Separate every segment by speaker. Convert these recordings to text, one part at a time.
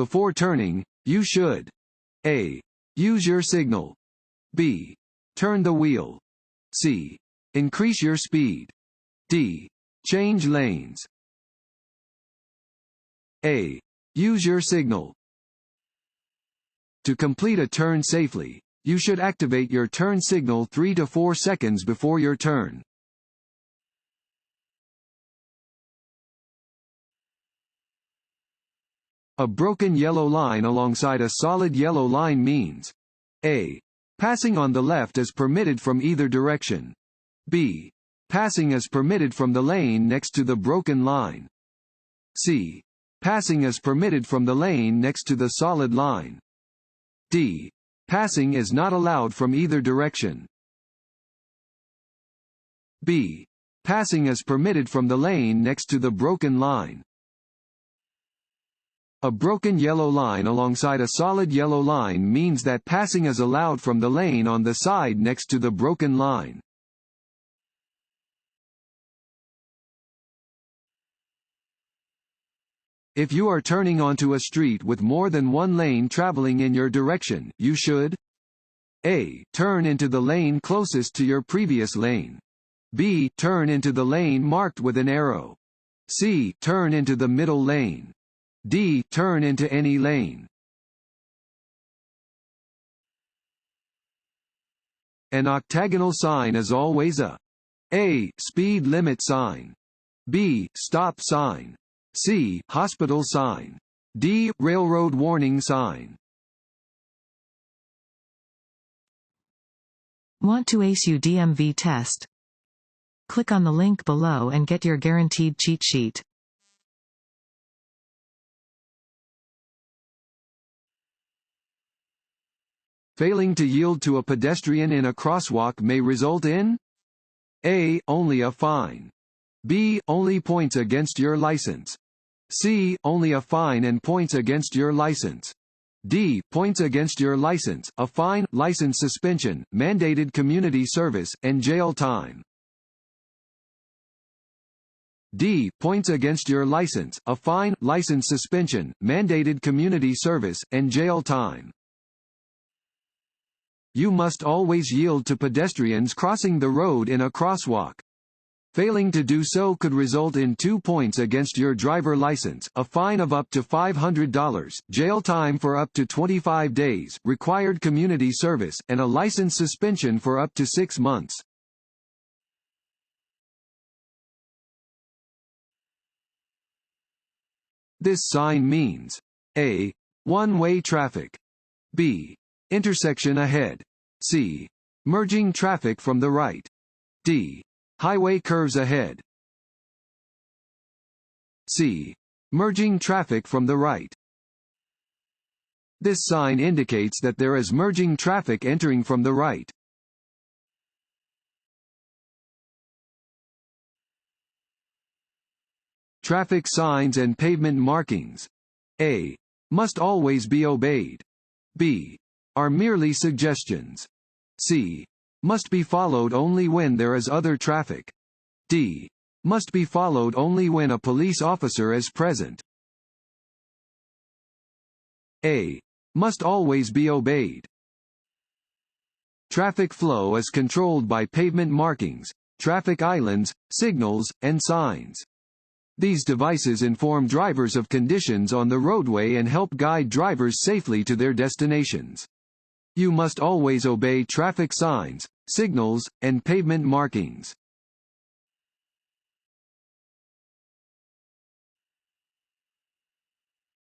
Speaker 1: Before turning, you should A. Use your signal. B. Turn the wheel. C. Increase your speed. D. Change lanes. A. Use your signal. To complete a turn safely, you should activate your turn signal 3 to 4 seconds before your turn. A broken yellow line alongside a solid yellow line means A. Passing on the left is permitted from either direction. B. Passing is permitted from the lane next to the broken line. C. Passing is permitted from the lane next to the solid line. D. Passing is not allowed from either direction. B. Passing is permitted from the lane next to the broken line. A broken yellow line alongside a solid yellow line means that passing is allowed from the lane on the side next to the broken line. If you are turning onto a street with more than one lane traveling in your direction, you should A. Turn into the lane closest to your previous lane. B. Turn into the lane marked with an arrow. C. Turn into the middle lane. D. Turn into any lane. An octagonal sign is always a A. Speed limit sign. B. Stop sign. C. Hospital sign. D. Railroad warning sign.
Speaker 2: Want to ace your DMV test? Click on the link below and get your guaranteed cheat sheet.
Speaker 1: Failing to yield to a pedestrian in a crosswalk may result in A. Only a fine. B. Only points against your license. C. Only a fine and points against your license. D. Points against your license, a fine, license suspension, mandated community service, and jail time. D. Points against your license, a fine, license suspension, mandated community service, and jail time. You must always yield to pedestrians crossing the road in a crosswalk. Failing to do so could result in 2 points against your driver license, a fine of up to $500, jail time for up to 25 days, required community service, and a license suspension for up to 6 months. This sign means A. One-way traffic. B. Intersection ahead. C. Merging traffic from the right. D. Highway curves ahead. C. Merging traffic from the right. This sign indicates that there is merging traffic entering from the right. Traffic signs and pavement markings. A. Must always be obeyed. B. Are merely suggestions. C. Must be followed only when there is other traffic. D. Must be followed only when a police officer is present. A. Must always be obeyed. Traffic flow is controlled by pavement markings, traffic islands, signals, and signs. These devices inform drivers of conditions on the roadway and help guide drivers safely to their destinations. You must always obey traffic signs, signals, and pavement markings.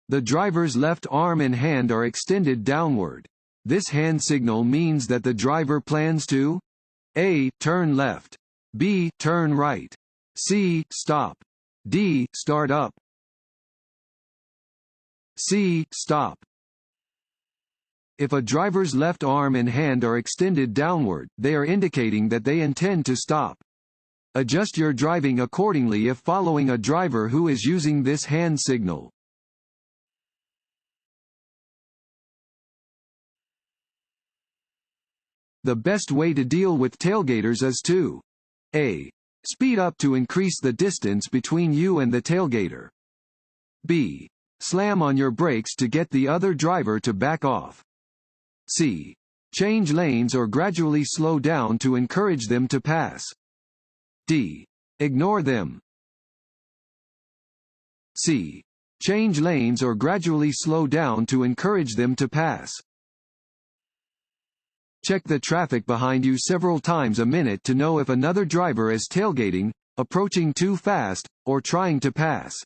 Speaker 1: The driver's left arm and hand are extended downward. This hand signal means that the driver plans to A. Turn left. B. Turn right. C. Stop. D. Start up. C. Stop. If a driver's left arm and hand are extended downward, they are indicating that they intend to stop. Adjust your driving accordingly if following a driver who is using this hand signal. The best way to deal with tailgaters is to A. Speed up to increase the distance between you and the tailgater. B. Slam on your brakes to get the other driver to back off. C. Change lanes or gradually slow down to encourage them to pass. D. Ignore them. C. Change lanes or gradually slow down to encourage them to pass. Check the traffic behind you several times a minute to know if another driver is tailgating, approaching too fast, or trying to pass.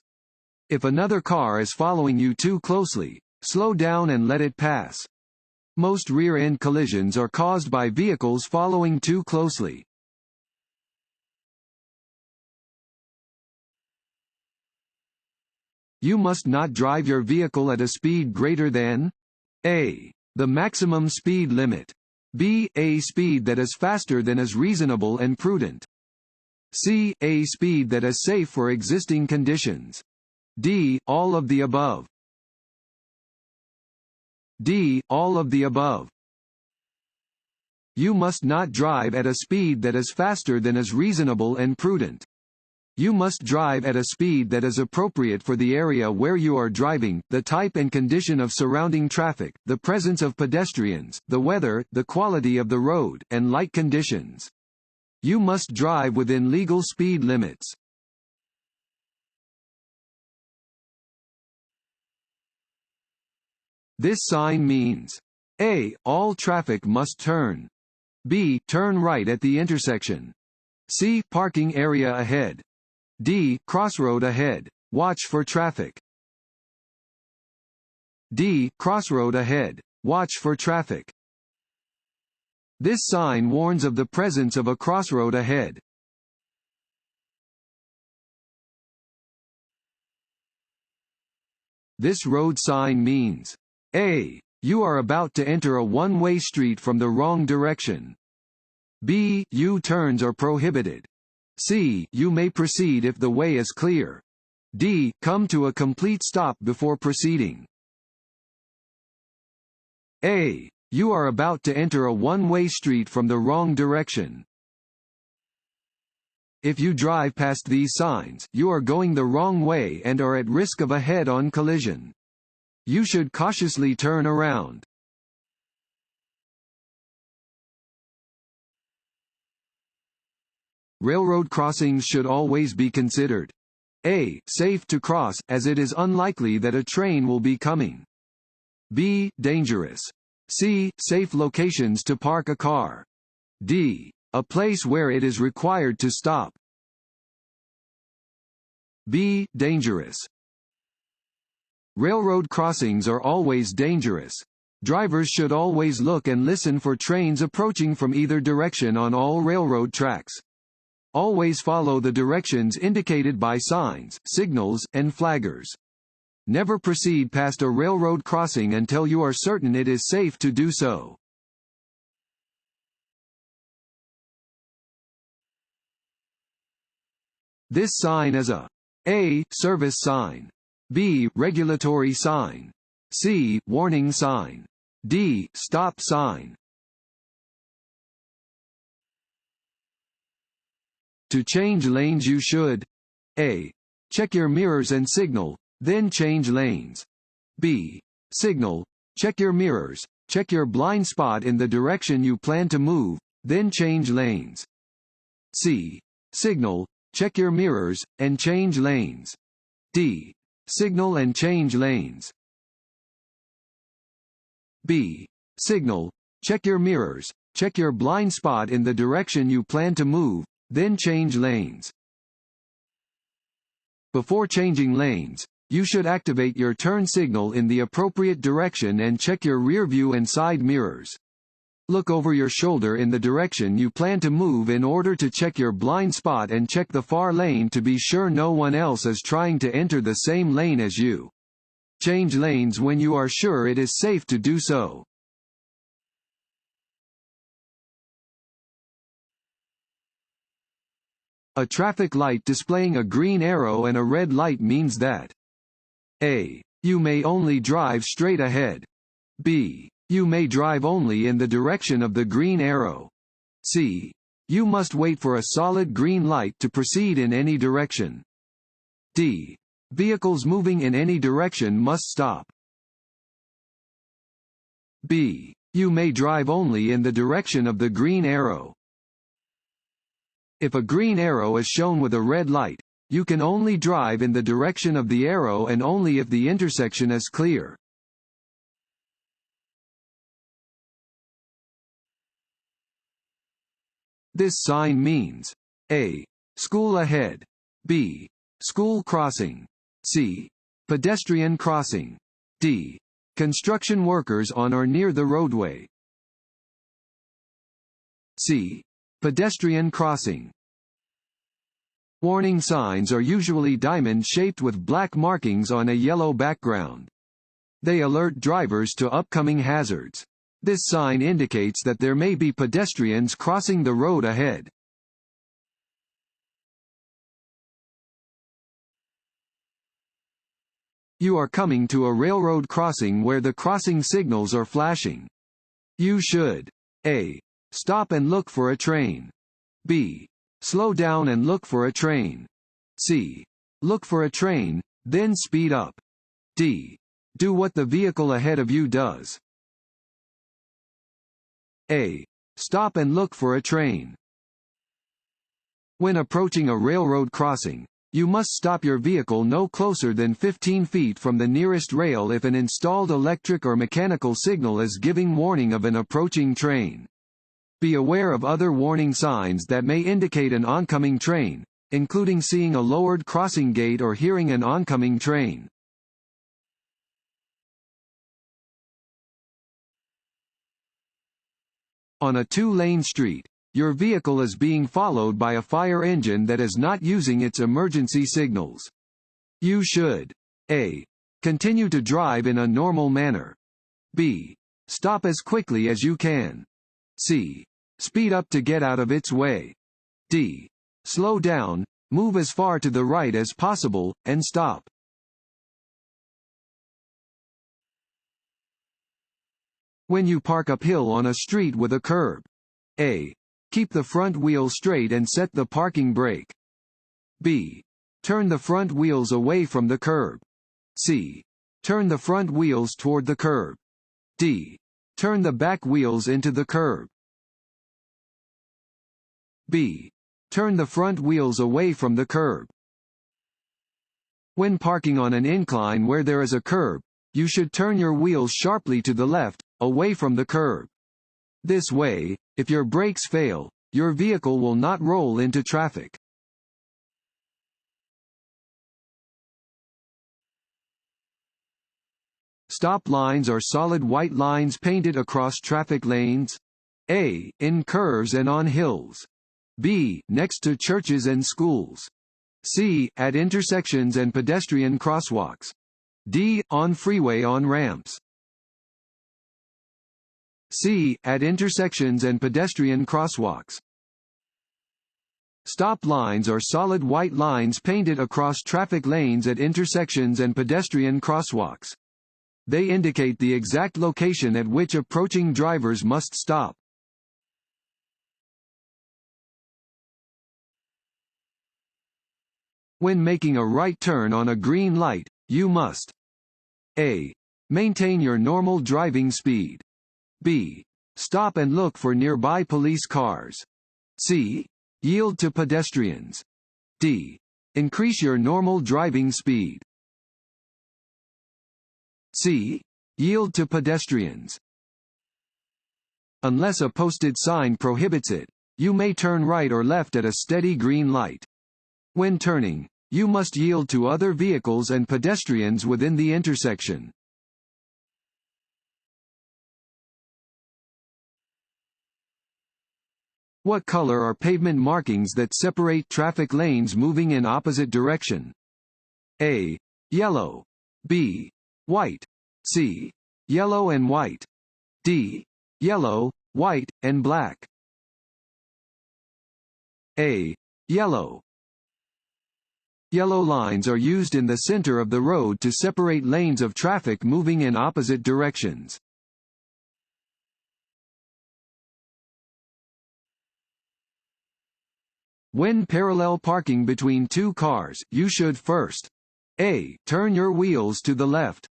Speaker 1: If another car is following you too closely, slow down and let it pass. Most rear-end collisions are caused by vehicles following too closely. You must not drive your vehicle at a speed greater than A. The maximum speed limit. B. A speed that is faster than is reasonable and prudent. C. A speed that is safe for existing conditions. D. All of the above. D. All of the above. You must not drive at a speed that is faster than is reasonable and prudent. You must drive at a speed that is appropriate for the area where you are driving, the type and condition of surrounding traffic, the presence of pedestrians, the weather, the quality of the road, and light conditions. You must drive within legal speed limits. This sign means A. All traffic must turn. B. Turn right at the intersection. C. Parking area ahead. D. Crossroad ahead. Watch for traffic. D. Crossroad ahead. Watch for traffic. This sign warns of the presence of a crossroad ahead. This road sign means A. You are about to enter a one-way street from the wrong direction. B. U-turns are prohibited. C. You may proceed if the way is clear. D. Come to a complete stop before proceeding. A. You are about to enter a one-way street from the wrong direction. If you drive past these signs, you are going the wrong way and are at risk of a head-on collision. You should cautiously turn around. Railroad crossings should always be considered A. Safe to cross, as it is unlikely that a train will be coming. B. Dangerous. C. Safe locations to park a car. D. A place where it is required to stop. B. Dangerous. Railroad crossings are always dangerous. Drivers should always look and listen for trains approaching from either direction on all railroad tracks. Always follow the directions indicated by signs, signals, and flaggers. Never proceed past a railroad crossing until you are certain it is safe to do so. This sign is a A. Service sign. B. Regulatory sign. C. Warning sign. D. Stop sign. To change lanes you should A. Check your mirrors and signal, then change lanes. B. Signal, check your mirrors, check your blind spot in the direction you plan to move, then change lanes. C. Signal, check your mirrors, and change lanes. D. Signal and change lanes. B. Signal, check your mirrors, check your blind spot in the direction you plan to move, then change lanes. Before changing lanes, you should activate your turn signal in the appropriate direction and check your rear view and side mirrors. Look over your shoulder in the direction you plan to move in order to check your blind spot and check the far lane to be sure no one else is trying to enter the same lane as you. Change lanes when you are sure it is safe to do so. A traffic light displaying a green arrow and a red light means that A. You may only drive straight ahead. B. You may drive only in the direction of the green arrow. C. You must wait for a solid green light to proceed in any direction. D. Vehicles moving in any direction must stop. B. You may drive only in the direction of the green arrow. If a green arrow is shown with a red light, you can only drive in the direction of the arrow and only if the intersection is clear. This sign means A. School ahead. B. School crossing. C. Pedestrian crossing. D. Construction workers on or near the roadway. C. Pedestrian crossing. Warning signs are usually diamond-shaped with black markings on a yellow background. They alert drivers to upcoming hazards. This sign indicates that there may be pedestrians crossing the road ahead. You are coming to a railroad crossing where the crossing signals are flashing. You should A. Stop and look for a train. B. Slow down and look for a train. C. Look for a train, then speed up. D. Do what the vehicle ahead of you does. A. Stop and look for a train. When approaching a railroad crossing, you must stop your vehicle no closer than 15 feet from the nearest rail if an installed electric or mechanical signal is giving warning of an approaching train. Be aware of other warning signs that may indicate an oncoming train, including seeing a lowered crossing gate or hearing an oncoming train. On a two-lane street, your vehicle is being followed by a fire engine that is not using its emergency signals. You should A. Continue to drive in a normal manner. B. Stop as quickly as you can. C. Speed up to get out of its way. D. Slow down, move as far to the right as possible, and stop. When you park uphill on a street with a curb. A. Keep the front wheel straight and set the parking brake. B. Turn the front wheels away from the curb. C. Turn the front wheels toward the curb. D. Turn the back wheels into the curb. B. Turn the front wheels away from the curb. When parking on an incline where there is a curb, you should turn your wheels sharply to the left, away from the curb. This way, if your brakes fail, your vehicle will not roll into traffic. Stop lines are solid white lines painted across traffic lanes. A. In curves and on hills. B. Next to churches and schools. C. At intersections and pedestrian crosswalks. D. On freeway on-ramps. C. At intersections and pedestrian crosswalks. Stop lines are solid white lines painted across traffic lanes at intersections and pedestrian crosswalks. They indicate the exact location at which approaching drivers must stop. When making a right turn on a green light, you must A. Maintain your normal driving speed. B. Stop and look for nearby police cars. C. Yield to pedestrians. D. Increase your normal driving speed. C. Yield to pedestrians. Unless a posted sign prohibits it, you may turn right or left at a steady green light. When turning, you must yield to other vehicles and pedestrians within the intersection. What color are pavement markings that separate traffic lanes moving in opposite direction? A. Yellow. B. White. C. Yellow and white. D. Yellow, white, and black. A. Yellow. Yellow lines are used in the center of the road to separate lanes of traffic moving in opposite directions. When parallel parking between two cars, you should first A. Turn your wheels to the left.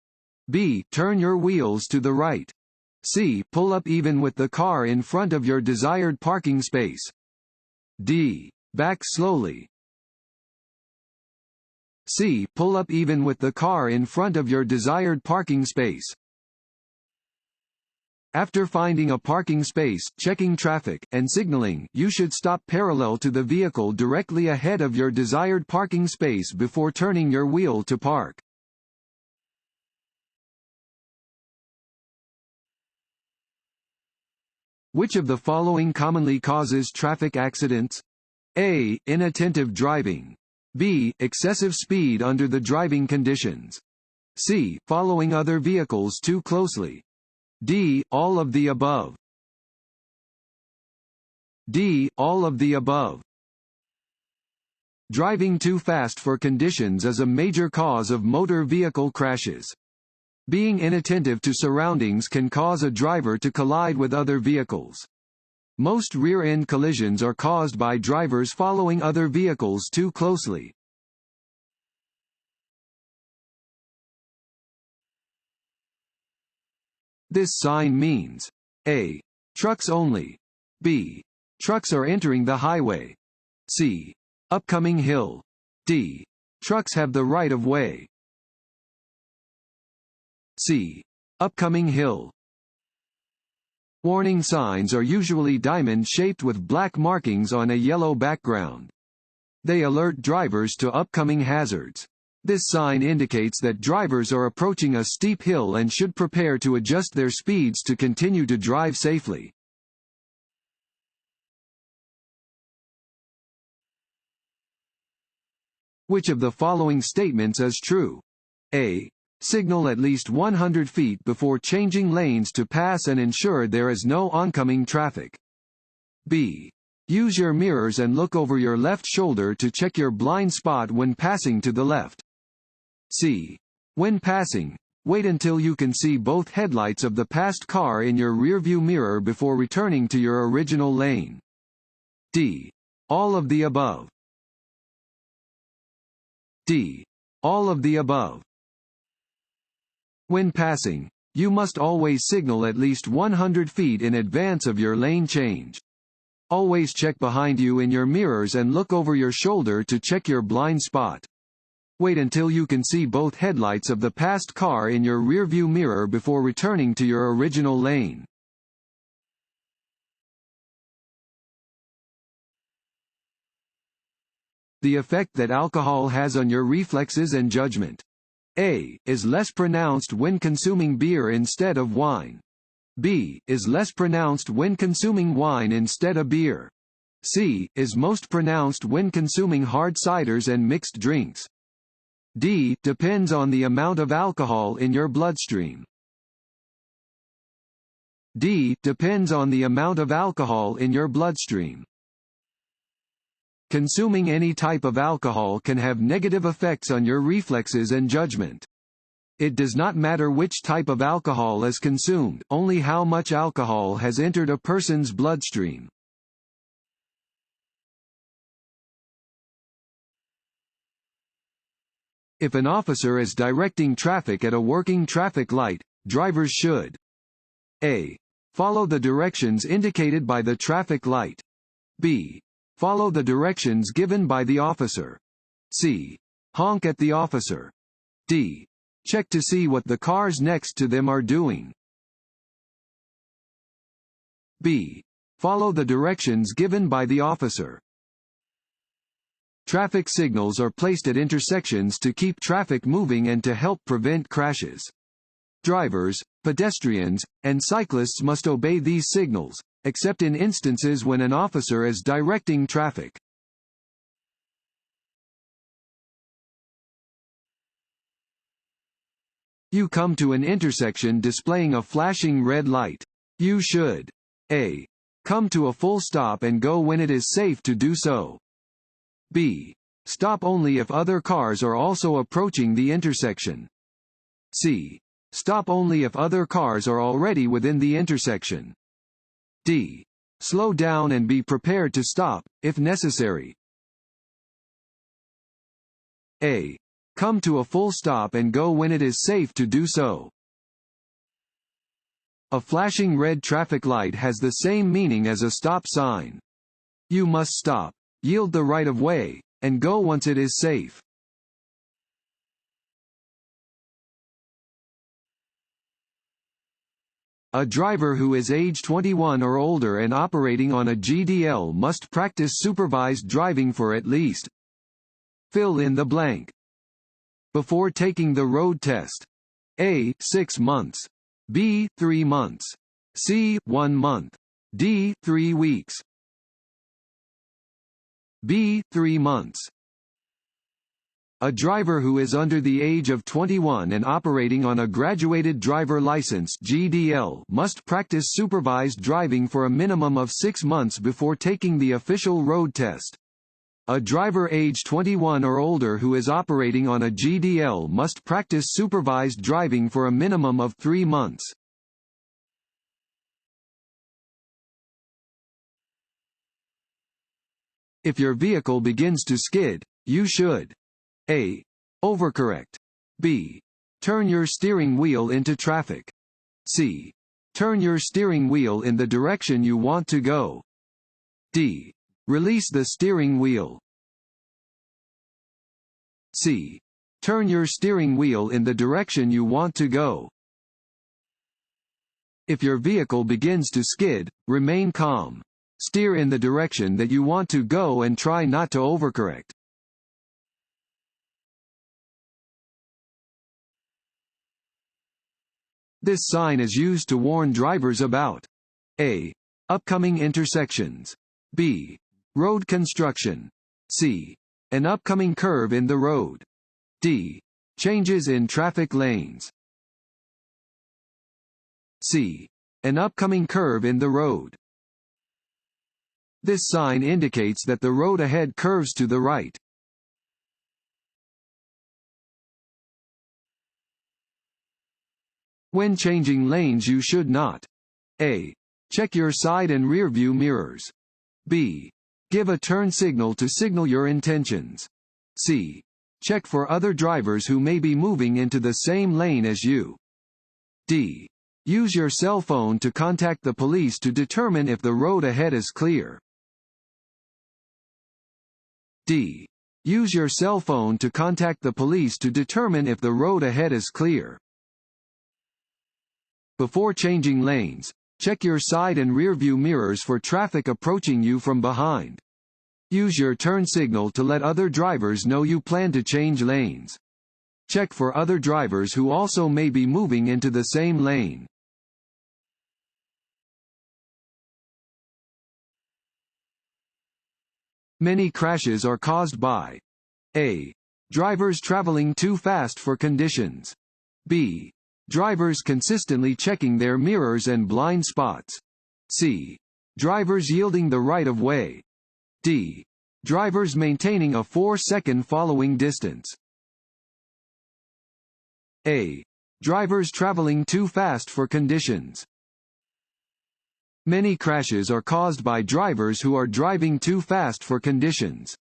Speaker 1: B. Turn your wheels to the right. C. Pull up even with the car in front of your desired parking space. D. Back slowly. C. Pull up even with the car in front of your desired parking space. After finding a parking space, checking traffic, and signaling, you should stop parallel to the vehicle directly ahead of your desired parking space before turning your wheel to park. Which of the following commonly causes traffic accidents? A. Inattentive driving. B. Excessive speed under the driving conditions. C. Following other vehicles too closely. D. All of the above. D. All of the above. Driving too fast for conditions is a major cause of motor vehicle crashes. Being inattentive to surroundings can cause a driver to collide with other vehicles. Most rear-end collisions are caused by drivers following other vehicles too closely. This sign means A. Trucks only. B. Trucks are entering the highway. C. Upcoming hill. D. Trucks have the right of way. C. Upcoming hill. Warning signs are usually diamond-shaped with black markings on a yellow background. They alert drivers to upcoming hazards. This sign indicates that drivers are approaching a steep hill and should prepare to adjust their speeds to continue to drive safely. Which of the following statements is true? A. Signal at least 100 feet before changing lanes to pass and ensure there is no oncoming traffic. B. Use your mirrors and look over your left shoulder to check your blind spot when passing to the left. C. When passing, wait until you can see both headlights of the passed car in your rearview mirror before returning to your original lane. D. All of the above. D. All of the above. When passing, you must always signal at least 100 feet in advance of your lane change. Always check behind you in your mirrors and look over your shoulder to check your blind spot. Wait until you can see both headlights of the passed car in your rearview mirror before returning to your original lane. The effect that alcohol has on your reflexes and judgment. A. Is less pronounced when consuming beer instead of wine. B. Is less pronounced when consuming wine instead of beer. C. Is most pronounced when consuming hard ciders and mixed drinks. D. Depends on the amount of alcohol in your bloodstream. D. Depends on the amount of alcohol in your bloodstream. Consuming any type of alcohol can have negative effects on your reflexes and judgment. It does not matter which type of alcohol is consumed, only how much alcohol has entered a person's bloodstream. If an officer is directing traffic at a working traffic light, drivers should A. Follow the directions indicated by the traffic light. B. Follow the directions given by the officer. C. Honk at the officer. D. Check to see what the cars next to them are doing. B. Follow the directions given by the officer. Traffic signals are placed at intersections to keep traffic moving and to help prevent crashes. Drivers, pedestrians, and cyclists must obey these signals, except in instances when an officer is directing traffic. You come to an intersection displaying a flashing red light. You should A. Come to a full stop and go when it is safe to do so. B. Stop only if other cars are also approaching the intersection. C. Stop only if other cars are already within the intersection. D. Slow down and be prepared to stop, if necessary. A. Come to a full stop and go when it is safe to do so. A flashing red traffic light has the same meaning as a stop sign. You must stop, yield the right of way, and go once it is safe. A driver who is age 21 or older and operating on a GDL must practice supervised driving for at least. Fill in the blank. Before taking the road test. A. 6 months. B. 3 months. C. 1 month. D. 3 weeks. B. 3 months. A driver who is under the age of 21 and operating on a graduated driver license (GDL) must practice supervised driving for a minimum of 6 months before taking the official road test. A driver age 21 or older who is operating on a GDL must practice supervised driving for a minimum of 3 months. If your vehicle begins to skid, you should A. Overcorrect. B. Turn your steering wheel into traffic. C. Turn your steering wheel in the direction you want to go. D. Release the steering wheel. C. Turn your steering wheel in the direction you want to go. If your vehicle begins to skid, remain calm. Steer in the direction that you want to go and try not to overcorrect. This sign is used to warn drivers about A. Upcoming intersections. B. Road construction. C. An upcoming curve in the road. D. Changes in traffic lanes. C. An upcoming curve in the road. This sign indicates that the road ahead curves to the right. When changing lanes you should not A. Check your side and rear view mirrors. B. Give a turn signal to signal your intentions. C. Check for other drivers who may be moving into the same lane as you. D. Use your cell phone to contact the police to determine if the road ahead is clear. D. Use your cell phone to contact the police to determine if the road ahead is clear. Before changing lanes, check your side and rear view mirrors for traffic approaching you from behind. Use your turn signal to let other drivers know you plan to change lanes. Check for other drivers who also may be moving into the same lane. Many crashes are caused by A. Drivers traveling too fast for conditions. B. Drivers consistently checking their mirrors and blind spots. C. Drivers yielding the right of way. D. Drivers maintaining a 4-second following distance. A. Drivers traveling too fast for conditions. Many crashes are caused by drivers who are driving too fast for conditions.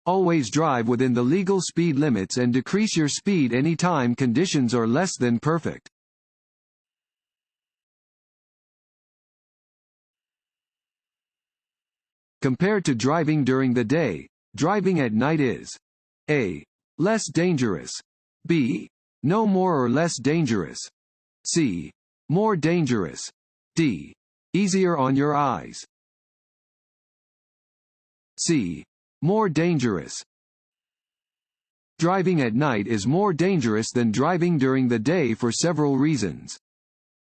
Speaker 1: Always drive within the legal speed limits and decrease your speed anytime conditions are less than perfect. Compared to driving during the day, driving at night is A. Less dangerous. B. No more or less dangerous. C. More dangerous. D. Easier on your eyes. C. More dangerous. Driving at night is more dangerous than driving during the day for several reasons.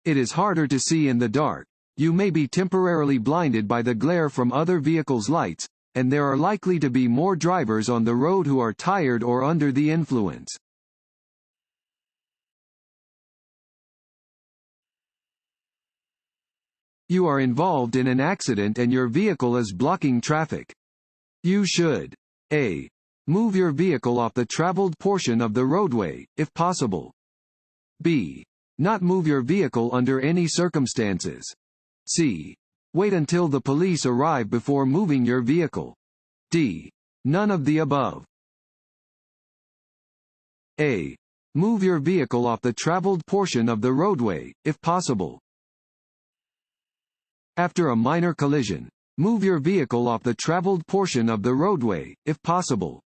Speaker 1: It is harder to see in the dark, you may be temporarily blinded by the glare from other vehicles' lights, and there are likely to be more drivers on the road who are tired or under the influence. You are involved in an accident and your vehicle is blocking traffic. You should A. Move your vehicle off the traveled portion of the roadway, if possible. B. Not move your vehicle under any circumstances. C. Wait until the police arrive before moving your vehicle. D. None of the above. A. Move your vehicle off the traveled portion of the roadway, if possible. After a minor collision, move your vehicle off the traveled portion of the roadway, if possible.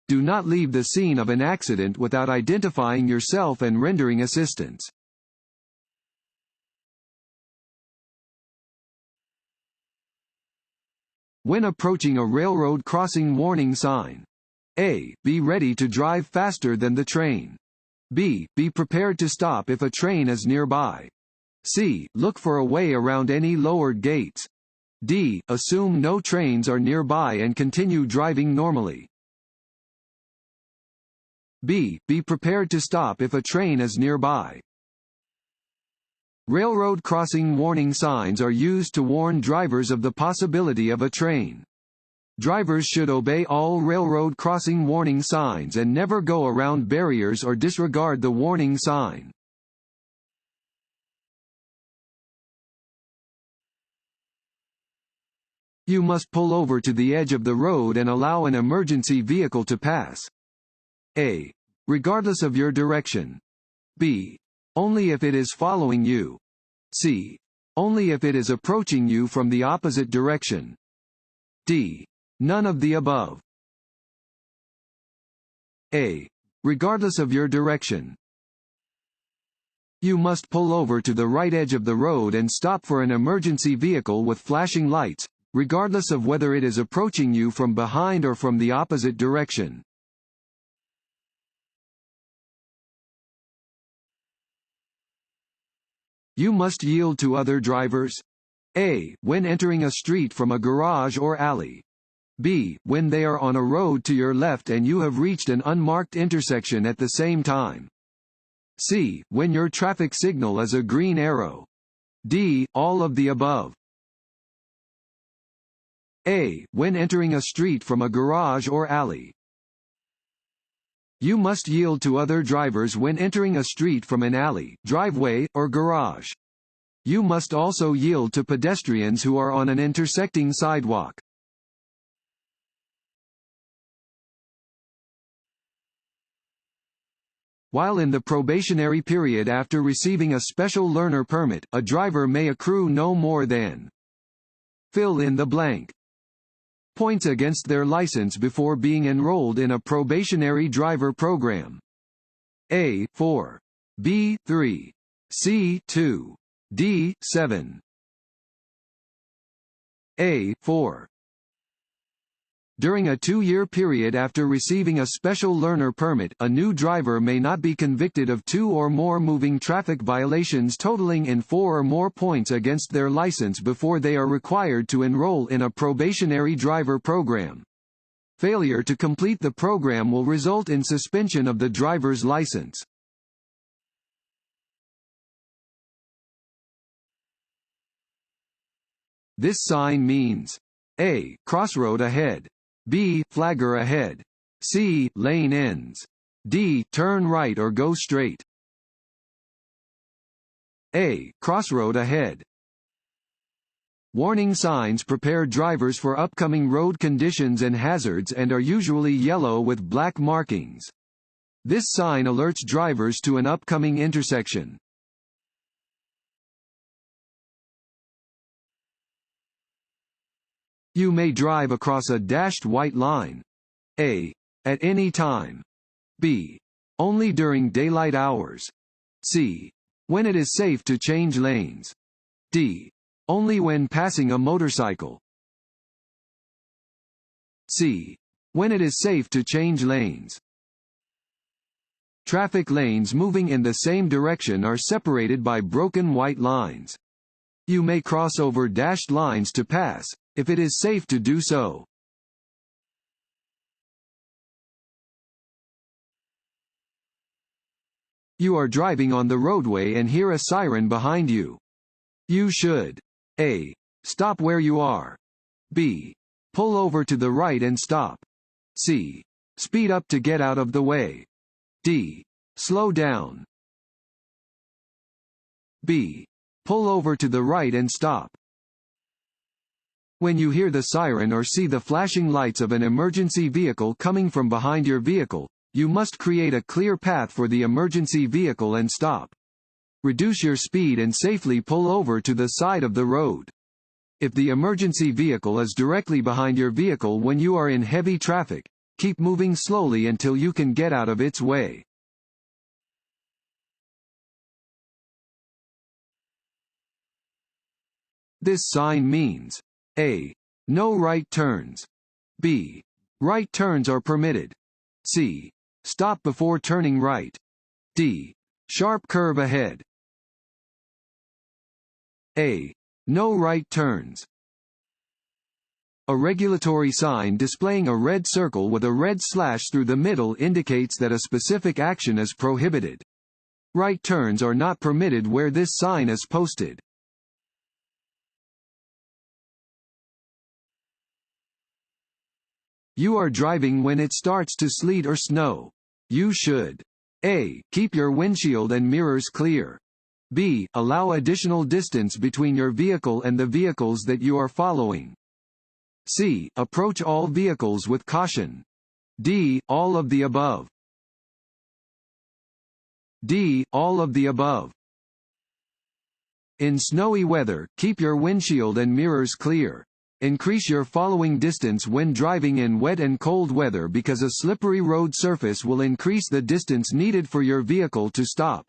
Speaker 1: Do not leave the scene of an accident without identifying yourself and rendering assistance. When approaching a railroad crossing warning sign. A. Be ready to drive faster than the train. B. Be prepared to stop if a train is nearby. C. Look for a way around any lowered gates. D. Assume no trains are nearby and continue driving normally. B. Be prepared to stop if a train is nearby. Railroad crossing warning signs are used to warn drivers of the possibility of a train. Drivers should obey all railroad crossing warning signs and never go around barriers or disregard the warning sign. You must pull over to the edge of the road and allow an emergency vehicle to pass. A. Regardless of your direction. B. Only if it is following you. C. Only if it is approaching you from the opposite direction. D. None of the above. A. Regardless of your direction. You must pull over to the right edge of the road and stop for an emergency vehicle with flashing lights, regardless of whether it is approaching you from behind or from the opposite direction. You must yield to other drivers. A. When entering a street from a garage or alley. B. When they are on a road to your left and you have reached an unmarked intersection at the same time. C. When your traffic signal is a green arrow. D. All of the above. A. When entering a street from a garage or alley. You must yield to other drivers when entering a street from an alley, driveway, or garage. You must also yield to pedestrians who are on an intersecting sidewalk. While in the probationary period after receiving a special learner permit, a driver may accrue no more than. Fill in the blank. Points against their license before being enrolled in a probationary driver program. A. 4. B. 3. C. 2. D. 7. A. 4. During a 2-year period after receiving a special learner permit, a new driver may not be convicted of 2 or more moving traffic violations totaling in 4 or more points against their license before they are required to enroll in a probationary driver program. Failure to complete the program will result in suspension of the driver's license. This sign means A. Crossroad ahead. B. Flagger ahead. C. Lane ends. D. Turn right or go straight. A. Crossroad ahead. Warning signs prepare drivers for upcoming road conditions and hazards and are usually yellow with black markings. This sign alerts drivers to an upcoming intersection. You may drive across a dashed white line. A. At any time. B. Only during daylight hours. C. When it is safe to change lanes. D. Only when passing a motorcycle. C. When it is safe to change lanes. Traffic lanes moving in the same direction are separated by broken white lines. You may cross over dashed lines to pass, if it is safe to do so. You are driving on the roadway and hear a siren behind you. You should A. Stop where you are. B. Pull over to the right and stop. C. Speed up to get out of the way. D. Slow down. B. Pull over to the right and stop. When you hear the siren or see the flashing lights of an emergency vehicle coming from behind your vehicle, You must create a clear path for the emergency vehicle and stop. Reduce your speed and safely pull over to the side of the road. If the emergency vehicle is directly behind your vehicle when you are in heavy traffic, keep moving slowly until you can get out of its way. This sign means A. No right turns. B. Right turns are permitted. C. Stop before turning right. D. Sharp curve ahead. A. No right turns. A regulatory sign displaying a red circle with a red slash through the middle indicates that a specific action is prohibited. Right turns are not permitted where this sign is posted. You are driving when it starts to sleet or snow. You should A. Keep your windshield and mirrors clear. B. Allow additional distance between your vehicle and the vehicles that you are following. C. Approach all vehicles with caution. D. All of the above. D. All of the above. In snowy weather, keep your windshield and mirrors clear. Increase your following distance when driving in wet and cold weather because a slippery road surface will increase the distance needed for your vehicle to stop.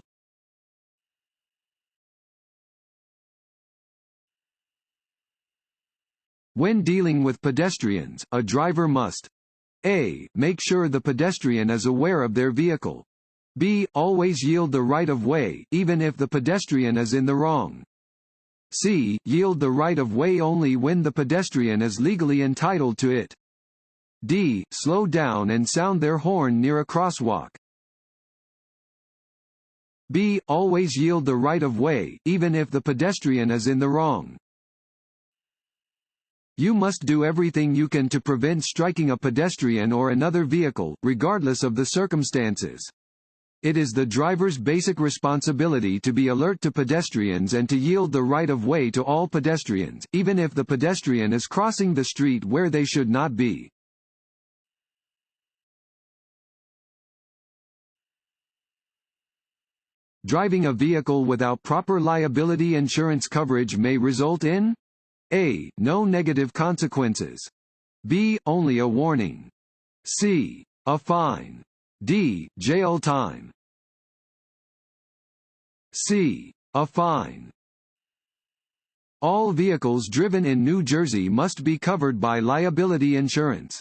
Speaker 1: When dealing with pedestrians, a driver must A. Make sure the pedestrian is aware of their vehicle. B. Always yield the right of way, even if the pedestrian is in the wrong. C. Yield the right of way only when the pedestrian is legally entitled to it. D. Slow down and sound their horn near a crosswalk. B. Always yield the right of way, even if the pedestrian is in the wrong. You must do everything you can to prevent striking a pedestrian or another vehicle, regardless of the circumstances. It is the driver's basic responsibility to be alert to pedestrians and to yield the right of way to all pedestrians, even if the pedestrian is crossing the street where they should not be. Driving a vehicle without proper liability insurance coverage may result in A. No negative consequences. B. Only a warning. C. A fine. D. Jail time. C. A fine. All vehicles driven in New Jersey must be covered by liability insurance.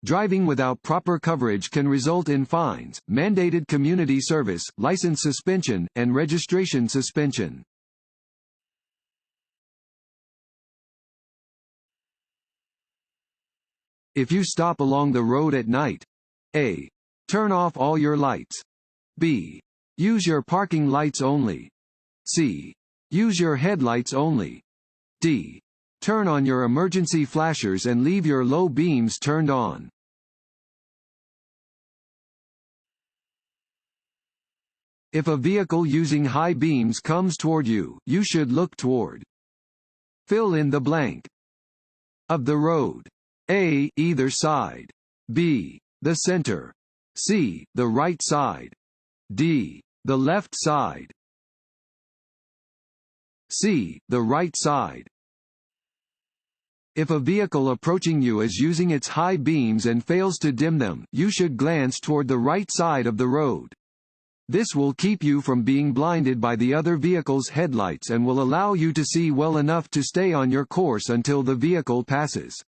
Speaker 1: Driving without proper coverage can result in fines, mandated community service, license suspension, and registration suspension. If you stop along the road at night, A. Turn off all your lights. B. Use your parking lights only. C. Use your headlights only. D. Turn on your emergency flashers and leave your low beams turned on. If a vehicle using high beams comes toward you, you should look toward. Fill in the blank. Of the road. A. Either side. B. The center. C. The right side. D. The left side. C. The right side. If a vehicle approaching you is using its high beams and fails to dim them, you should glance toward the right side of the road. This will keep you from being blinded by the other vehicle's headlights and will allow you to see well enough to stay on your course until the vehicle passes.